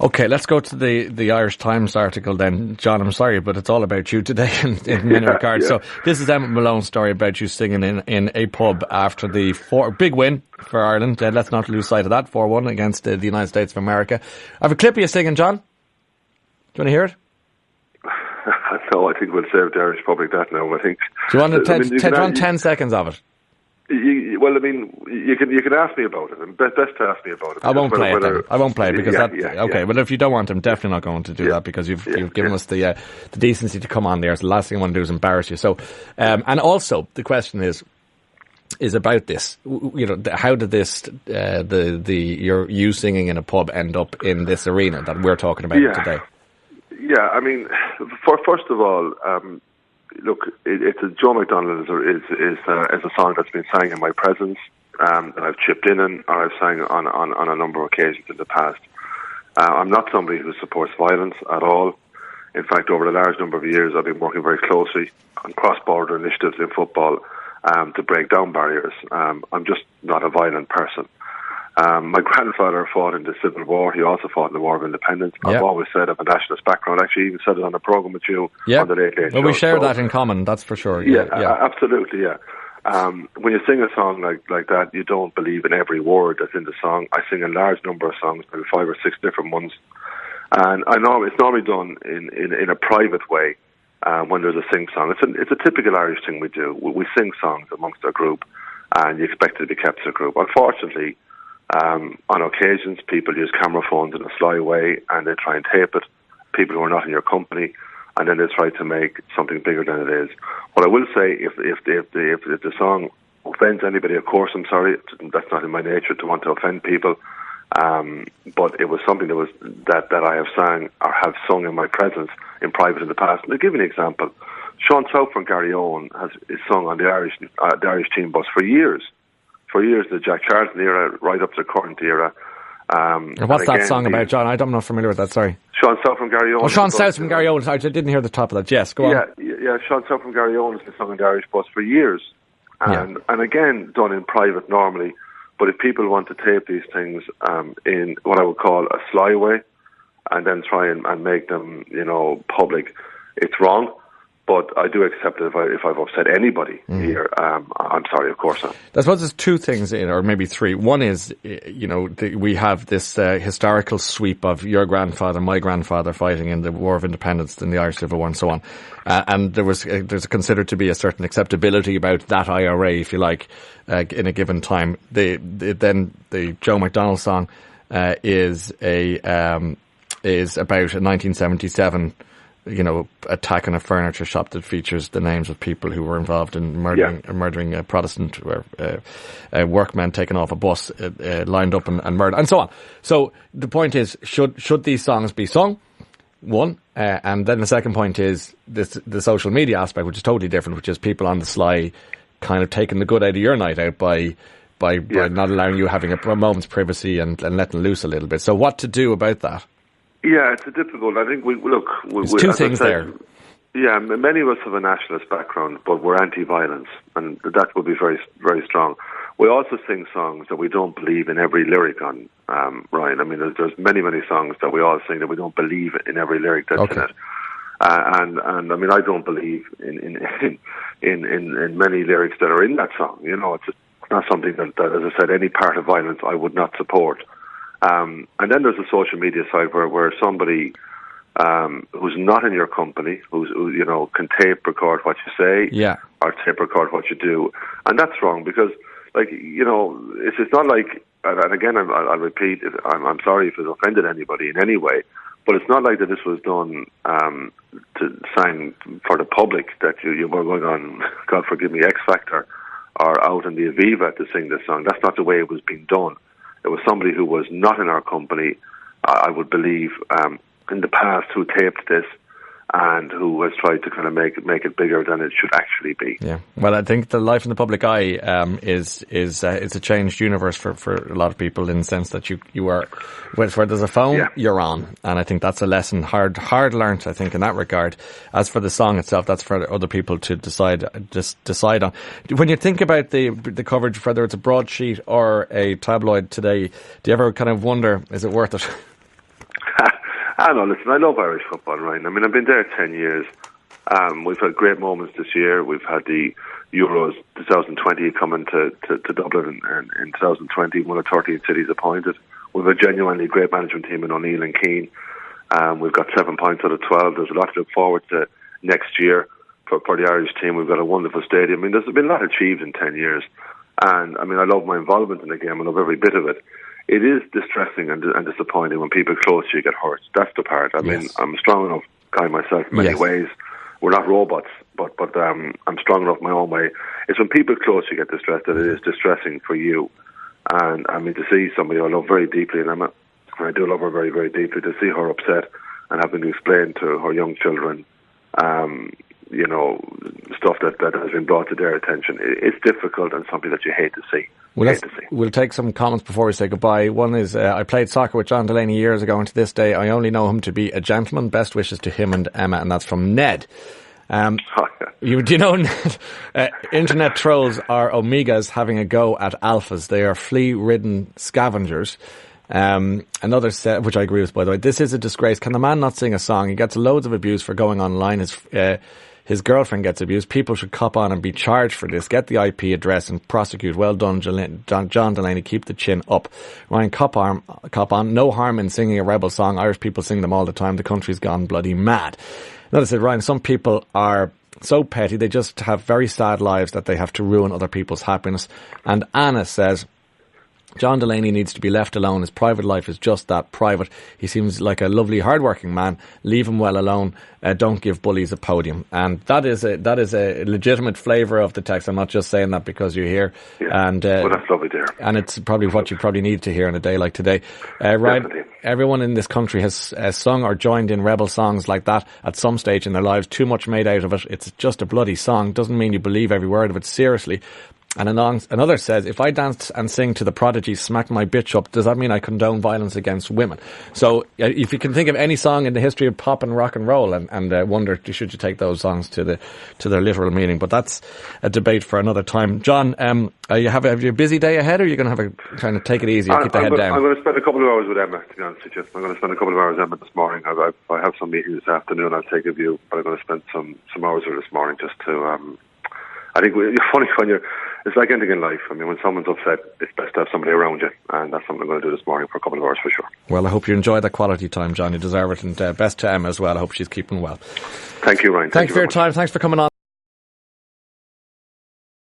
Okay, let's go to the Irish Times article then. John, I'm sorry, but it's all about you today in many regards. So this is Emmett Malone's story about you singing in a pub after the big win for Ireland. Let's not lose sight of that, 4-1 against the United States of America. I have a clip of you singing, John. Do you want to hear it? No, I think we'll save the Irish public that now, I think. Do you want to run 10 seconds of it? Well, I mean, you can ask me about it. Best to ask me about it. I won't play it then. I won't play it because okay. Well, if you don't want, I'm definitely not going to do that because you've given us the decency to come on there. So the last thing I want to do is embarrass you. So, and also the question is about this. You know, how did this you singing in a pub end up in this arena that we're talking about today? Yeah, I mean, first of all. Look, it's a Joe McDonald is a song that's been sang in my presence, that I've chipped in or I've sang on a number of occasions in the past. I'm not somebody who supports violence at all. In fact, over a large number of years, I've been working very closely on cross-border initiatives in football to break down barriers. I'm just not a violent person. My grandfather fought in the Civil War. He also fought in the War of Independence. Yep. I've always said I have a nationalist background. Actually, even said it on a programme with you on the Late Late Show. Well, we share that in common, that's for sure. Yeah. Absolutely, yeah. When you sing a song like that, you don't believe in every word that's in the song. I sing a large number of songs, maybe 5 or 6 different ones. And I know it's normally done in a private way when there's a sing-song. It's a typical Irish thing we do. We sing songs amongst our group, and you expect it to be kept as a group. Unfortunately, on occasions, people use camera phones in a sly way, and they try and tape it, people who are not in your company, and then they try to make something bigger than it is. What I will say, if the song offends anybody, of course, I'm sorry. That's not in my nature to want to offend people. But it was something that I have sang or have sung in my presence in private in the past. And I'll give you an example. Sean South from Garryowen is sung on the Irish team bus for years. For years, the Jack Charlton era, right up to the current era. And what's that song about, John? I'm not familiar with that, sorry. Sean South from Garryowen. Oh, Sean South from Garryowen. I didn't hear the top of that. Yes, go on. Yeah, Sean South from Garryowen has been sung on the Irish bus for years. And again, done in private normally. But if people want to tape these things in what I would call a sly way and then try and make them, public, it's wrong. But I do accept it if I've upset anybody here. I'm sorry, of course not. I suppose there's 2 things or maybe 3. One is, we have this historical sweep of your grandfather, my grandfather fighting in the War of Independence, in the Irish Civil War and so on. And there's considered to be a certain acceptability about that IRA, if you like, in a given time. Then the Joe McDonald song is about a 1977 attack on a furniture shop that features the names of people who were involved in murdering a Protestant workmen taken off a bus, lined up and murdered, and so on. So the point is, should these songs be sung? One, and then the second point is the social media aspect, which is totally different, which is people on the sly kind of taking the good out of your night out by not allowing you having a moment's privacy and letting loose a little bit. So what to do about that? Yeah, it's a difficult. I think there's 2 things there. Yeah, many of us have a nationalist background, but we're anti-violence, and that would be very, very strong. We also sing songs that we don't believe in every lyric on, Ryan. I mean, there's many, many songs that we all sing that we don't believe in every lyric that's in it. And I mean, I don't believe in many lyrics that are in that song. It's not something that, as I said, any part of violence I would not support. And then there's the social media side where somebody who's not in your company, who can tape record what you say, or tape record what you do, and that's wrong because, it's not like. And again, I'll repeat. I'm sorry if it offended anybody in any way, but it's not like that this was done to sang for the public that you were going on, God forgive me, X Factor, or out in the Aviva to sing this song. That's not the way it was being done. It was somebody who was not in our company, I would believe, in the past, who taped this and who has tried to kind of make it bigger than it should actually be. Yeah, well, I think the life in the public eye is a changed universe for a lot of people, in the sense that you are, where there's a phone, you're on, and I think that's a lesson hard learnt, I think, in that regard. As for the song itself, that's for other people to decide on. When you think about the coverage, whether it's a broadsheet or a tabloid today, do you ever kind of wonder, is it worth it? I know, listen, I love Irish football, Ryan. I mean, I've been there 10 years. We've had great moments this year. We've had the Euros 2020 coming to Dublin in 2020, one of 13 cities appointed. We've a genuinely great management team in O'Neill and Keane. We've got 7 points out of 12. There's a lot to look forward to next year for the Irish team. We've got a wonderful stadium. I mean, there's been a lot achieved in 10 years. And, I mean, I love my involvement in the game. I love every bit of it. It is distressing and disappointing when people close to you get hurt. That's the part. I mean, I'm a strong enough guy myself in many ways. We're not robots, but I'm strong enough my own way. It's when people close to you get distressed that it is distressing for you. And, I mean, to see somebody I love very deeply, and I do love her very, very deeply, to see her upset and having to explain to her young children, you know, stuff that has been brought to their attention. It's difficult and something that you hate to see. We'll take some comments before we say goodbye. One is, I played soccer with John Delaney years ago, and to this day, I only know him to be a gentleman. Best wishes to him and Emma, and that's from Ned. Do you know, internet trolls are omegas having a go at alphas. They are flea-ridden scavengers. Another set, which I agree with, by the way, this is a disgrace. Can the man not sing a song? He gets loads of abuse for going online. His girlfriend gets abused. People should cop on and be charged for this. Get the IP address and prosecute. Well done, John Delaney. Keep the chin up. Ryan, cop on. No harm in singing a rebel song. Irish people sing them all the time. The country's gone bloody mad. Another said, Ryan, some people are so petty. They just have very sad lives that they have to ruin other people's happiness. And Anna says, John Delaney needs to be left alone. His private life is just that, private. He seems like a lovely, hard-working man. Leave him well alone. Don't give bullies a podium. And that is a legitimate flavour of the text. I'm not just saying that because you're here. Yeah. And well, that's lovely, dear. And it's probably what you probably need to hear on a day like today. Right, everyone in this country has sung or joined in rebel songs like that at some stage in their lives. Too much made out of it. It's just a bloody song. Doesn't mean you believe every word of it seriously. And another says, if I dance and sing to the Prodigy, smack my bitch up, does that mean I condone violence against women? So if you can think of any song in the history of pop and rock and roll and wonder, should you take those songs to their literal meaning? But that's a debate for another time. John, have you a busy day ahead, or are you going to trying to take it easy and keep the head down? I'm going to spend a couple of hours with Emma, to be honest with you. I'm going to spend a couple of hours with Emma this morning. I have some meetings this afternoon. I'll take a view, but I'm going to spend some hours with her this morning just to... I think it's funny when it's like anything in life. I mean, when someone's upset, it's best to have somebody around you, and that's something I'm going to do this morning for a couple of hours for sure. Well, I hope you enjoy that quality time, John. You deserve it, and best to Emma as well. I hope she's keeping well. Thank you, Ryan. Thank you for your time. Thanks for coming on.